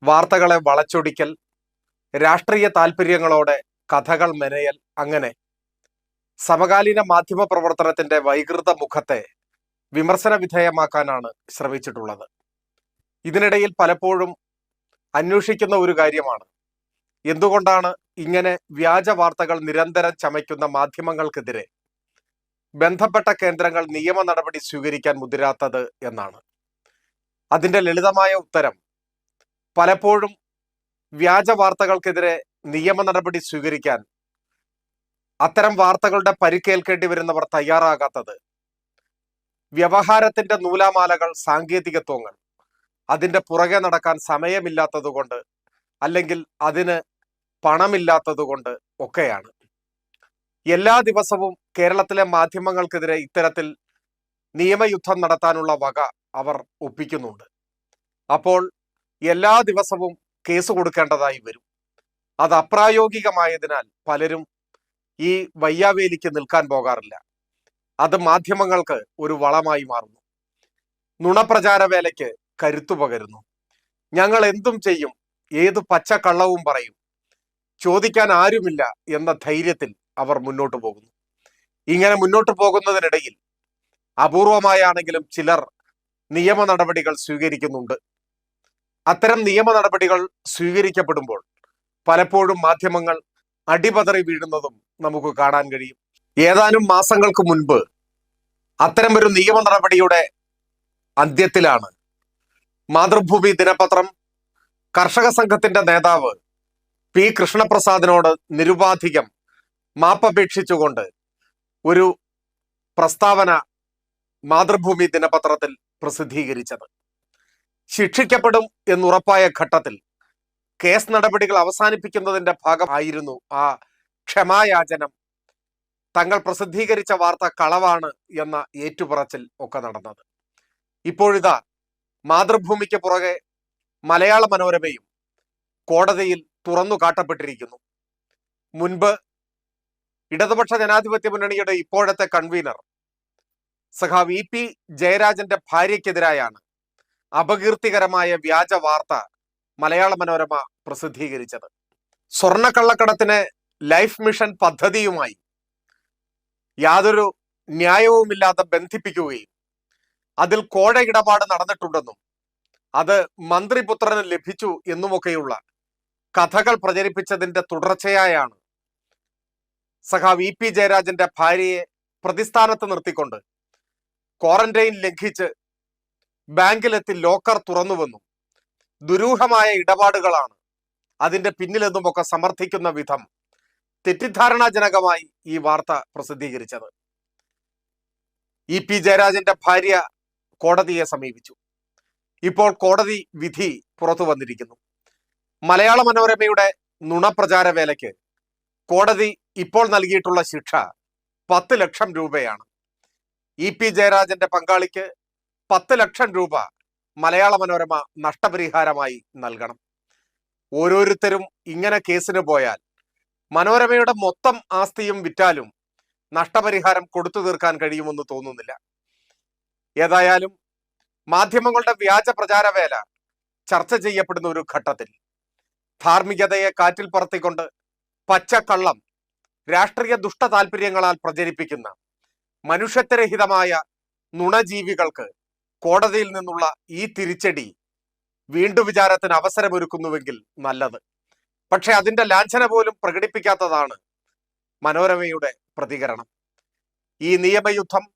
വാർത്തകളെ വളച്ചൊടിക്കൽ, രാഷ്ട്രീയ താല്പര്യങ്ങളോടെ കഥകൾ മെനയൽ, അങ്ങനെ സമകാലീന മാധ്യമ പ്രവർത്തനത്തിന്റെ വൈകൃത മുഖത്തെ വിമർശന വിധേയമാക്കാനാണ് ശ്രമിച്ചിട്ടുള്ളത്. ഇതിനിടയിൽ പലപ്പോഴും അന്വേഷിക്കുന്ന ഒരു കാര്യമാണ്, എന്തുകൊണ്ടാണ് ഇങ്ങനെ വ്യാജ വാർത്തകൾ നിരന്തരം ചമയ്ക്കുന്ന മാധ്യമങ്ങൾക്കെതിരെ ബന്ധപ്പെട്ട കേന്ദ്രങ്ങൾ നിയമ നടപടി സ്വീകരിക്കാൻ മുതിരാത്തത് എന്നാണ്. അതിന്റെ ലളിതമായ ഉത്തരം, പലപ്പോഴും വ്യാജ വാർത്തകൾക്കെതിരെ നിയമ നടപടി സ്വീകരിക്കാൻ അത്തരം വാർത്തകളുടെ പരിക്കേൽക്കേണ്ടി വരുന്നവർ തയ്യാറാകാത്തത് വ്യവഹാരത്തിന്റെ നൂലാമാലകൾ, സാങ്കേതികത്വങ്ങൾ അതിന്റെ പുറകെ നടക്കാൻ സമയമില്ലാത്തതുകൊണ്ട്, അല്ലെങ്കിൽ അതിന് പണമില്ലാത്തതുകൊണ്ട് ഒക്കെയാണ്. എല്ലാ ദിവസവും കേരളത്തിലെ മാധ്യമങ്ങൾക്കെതിരെ ഇത്തരത്തിൽ നിയമയുദ്ധം നടത്താനുള്ള വക അവർ ഒപ്പിക്കുന്നുണ്ട്. അപ്പോൾ എല്ലാ ദിവസവും കേസ് കൊടുക്കേണ്ടതായി വരും. അത് അപ്രായോഗികമായതിനാൽ പലരും ഈ വയ്യാവേലിക്ക് നിൽക്കാൻ പോകാറില്ല. അത് മാധ്യമങ്ങൾക്ക് ഒരു വളമായി മാറുന്നു. നുണപ്രചാര വേലയ്ക്ക് കരുത്തു പകരുന്നു. ഞങ്ങൾ എന്തും ചെയ്യും, ഏത് പച്ചക്കള്ളവും പറയും, ചോദിക്കാൻ ആരുമില്ല എന്ന ധൈര്യത്തിൽ അവർ മുന്നോട്ട് പോകുന്നു. ഇങ്ങനെ മുന്നോട്ട് പോകുന്നതിനിടയിൽ അപൂർവമായാണെങ്കിലും ചിലർ നിയമ നടപടികൾ സ്വീകരിക്കുന്നുണ്ട്. അത്തരം നിയമ നടപടികൾ സ്വീകരിക്കപ്പെടുമ്പോൾ പലപ്പോഴും മാധ്യമങ്ങൾ അടിപതറി വീഴുന്നതും നമുക്ക് കാണാൻ കഴിയും. ഏതാനും മാസങ്ങൾക്ക് മുൻപ് അത്തരം ഒരു നിയമ നടപടിയുടെ അന്ത്യത്തിലാണ് മാതൃഭൂമി ദിനപത്രം കർഷക സംഘത്തിന്റെ നേതാവ് പി കൃഷ്ണപ്രസാദിനോട് നിരുപാധികം മാപ്പപേക്ഷിച്ചുകൊണ്ട് ഒരു പ്രസ്താവന മാതൃഭൂമി ദിനപത്രത്തിൽ പ്രസിദ്ധീകരിച്ചത്. ശിക്ഷിക്കപ്പെടും എന്നുറപ്പായ ഘട്ടത്തിൽ കേസ് നടപടികൾ അവസാനിപ്പിക്കുന്നതിന്റെ ഭാഗമായിരുന്നു ആ ക്ഷമായാചനം, തങ്ങൾ പ്രസിദ്ധീകരിച്ച വാർത്ത കളവാണ് എന്ന ഏറ്റുപറച്ചിൽ ഒക്കെ നടന്നത്. ഇപ്പോഴിതാ മാതൃഭൂമിക്ക് പുറകെ മലയാള മനോരമയും കോടതിയിൽ തുറന്നു കാട്ടപ്പെട്ടിരിക്കുന്നു. മുൻപ് ഇടതുപക്ഷ ജനാധിപത്യ മുന്നണിയുടെ ഇപ്പോഴത്തെ കൺവീനർ സഖാവ് ഇ പി ജയരാജന്റെ ഭാര്യയ്ക്കെതിരായാണ് അപകീർത്തികരമായ വ്യാജ വാർത്ത മലയാള മനോരമ പ്രസിദ്ധീകരിച്ചത്. സ്വർണ്ണക്കള്ളക്കടത്തിന് ലൈഫ് മിഷൻ പദ്ധതിയുമായി യാതൊരു ന്യായവുമില്ലാതെ ബന്ധിപ്പിക്കുകയും അതിൽ കോഴ ഇടപാട് നടന്നിട്ടുണ്ടെന്നും അത് മന്ത്രിപുത്രന് ലഭിച്ചു എന്നുമൊക്കെയുള്ള കഥകൾ പ്രചരിപ്പിച്ചതിന്റെ തുടർച്ചയായാണ് സഖാവ് ഇ പി ജയരാജന്റെ ഭാര്യയെ പ്രതിസ്ഥാനത്ത് നിർത്തിക്കൊണ്ട് ക്വാറന്റൈൻ ലംഘിച്ച് ബാങ്കിലെത്തി ലോക്കർ തുറന്നുവെന്നും ദുരൂഹമായ ഇടപാടുകളാണ് അതിന്റെ പിന്നിലെന്നുമൊക്കെ സമർത്ഥിക്കുന്ന വിധം തെറ്റിദ്ധാരണാജനകമായി ഈ വാർത്ത പ്രസിദ്ധീകരിച്ചത്. ഇ പി ജയരാജന്റെ ഭാര്യ കോടതിയെ സമീപിച്ചു. ഇപ്പോൾ കോടതി വിധി പുറത്തു വന്നിരിക്കുന്നു. മലയാള മനോരമയുടെ നുണപ്രചാര വേലയ്ക്ക് കോടതി ഇപ്പോൾ നൽകിയിട്ടുള്ള ശിക്ഷ 10 ലക്ഷം രൂപയാണ്. ഇ പി ജയരാജന്റെ പങ്കാളിക്ക് 10 ലക്ഷം രൂപ മലയാള മനോരമ നഷ്ടപരിഹാരമായി നൽകണം. ഓരോരുത്തരും ഇങ്ങനെ കേസിന് പോയാൽ മനോരമയുടെ മൊത്തം ആസ്തിയും വിറ്റാലും നഷ്ടപരിഹാരം കൊടുത്തു തീർക്കാൻ കഴിയുമെന്ന് തോന്നുന്നില്ല. ഏതായാലും മാധ്യമങ്ങളുടെ വ്യാജ പ്രചാരവേല ചർച്ച ചെയ്യപ്പെടുന്ന ഒരു ഘട്ടത്തിൽ ധാർമ്മികതയെ കാറ്റിൽ പറത്തിക്കൊണ്ട് പച്ചക്കള്ളം രാഷ്ട്രീയ ദുഷ്ട താല്പര്യങ്ങളാൽ പ്രചരിപ്പിക്കുന്ന മനുഷ്യത്വരഹിതമായ നുണജീവികൾക്ക് കോടതിയിൽ നിന്നുള്ള ഈ തിരിച്ചടി വീണ്ടും വിചാരത്തിന് അവസരമൊരുക്കുന്നുവെങ്കിൽ നല്ലത്. പക്ഷെ അതിന്റെ ലാഞ്ചന പോലും പ്രകടിപ്പിക്കാത്തതാണ് മനോരമയുടെ പ്രതികരണം. ഈ നിയമയുദ്ധം